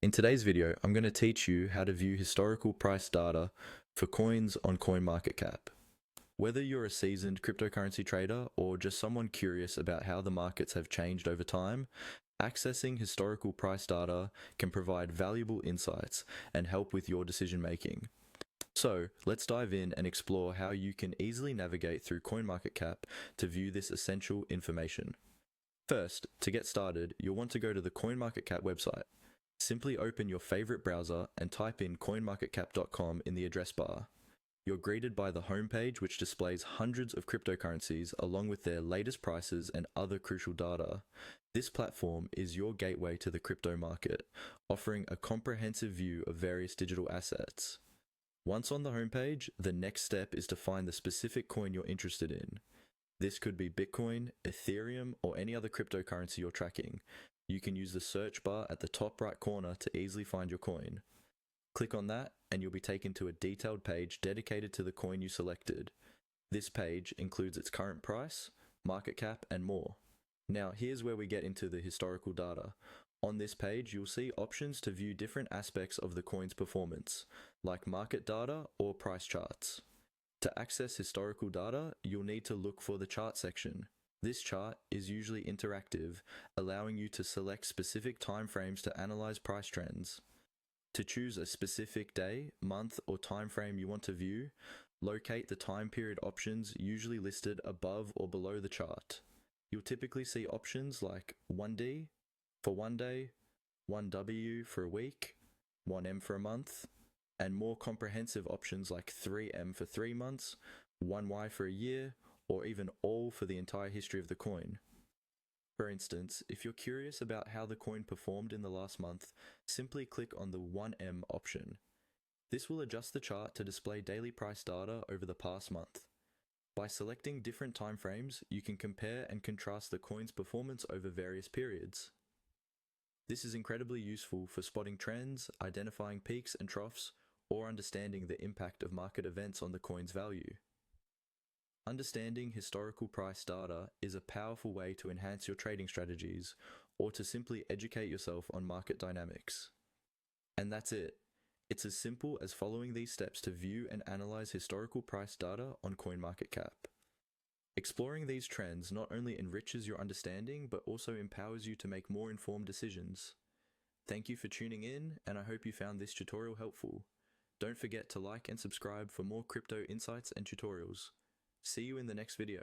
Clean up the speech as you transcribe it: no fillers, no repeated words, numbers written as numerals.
In today's video, I'm going to teach you how to view historical price data for coins on CoinMarketCap. Whether you're a seasoned cryptocurrency trader or just someone curious about how the markets have changed over time, accessing historical price data can provide valuable insights and help with your decision making. So, let's dive in and explore how you can easily navigate through CoinMarketCap to view this essential information. First, to get started, you'll want to go to the CoinMarketCap website. Simply open your favorite browser and type in coinmarketcap.com in the address bar. You're greeted by the homepage, which displays hundreds of cryptocurrencies along with their latest prices and other crucial data. This platform is your gateway to the crypto market, offering a comprehensive view of various digital assets. Once on the homepage, the next step is to find the specific coin you're interested in. This could be Bitcoin, Ethereum, or any other cryptocurrency you're tracking. You can use the search bar at the top right corner to easily find your coin. Click on that and you'll be taken to a detailed page dedicated to the coin you selected. This page includes its current price, market cap, and more. Now here's where we get into the historical data. On this page, you'll see options to view different aspects of the coin's performance, like market data or price charts. To access historical data, you'll need to look for the chart section. This chart is usually interactive, allowing you to select specific timeframes to analyze price trends. To choose a specific day, month, or time frame you want to view, locate the time period options usually listed above or below the chart. You'll typically see options like 1D for 1 day, 1W for a week, 1M for a month, and more comprehensive options like 3M for 3 months, 1Y for a year, or even all for the entire history of the coin. For instance, if you're curious about how the coin performed in the last month, simply click on the 1M option. This will adjust the chart to display daily price data over the past month. By selecting different timeframes, you can compare and contrast the coin's performance over various periods. This is incredibly useful for spotting trends, identifying peaks and troughs, or understanding the impact of market events on the coin's value. Understanding historical price data is a powerful way to enhance your trading strategies or to simply educate yourself on market dynamics. And that's it. It's as simple as following these steps to view and analyze historical price data on CoinMarketCap. Exploring these trends not only enriches your understanding but also empowers you to make more informed decisions. Thank you for tuning in, and I hope you found this tutorial helpful. Don't forget to like and subscribe for more crypto insights and tutorials. See you in the next video.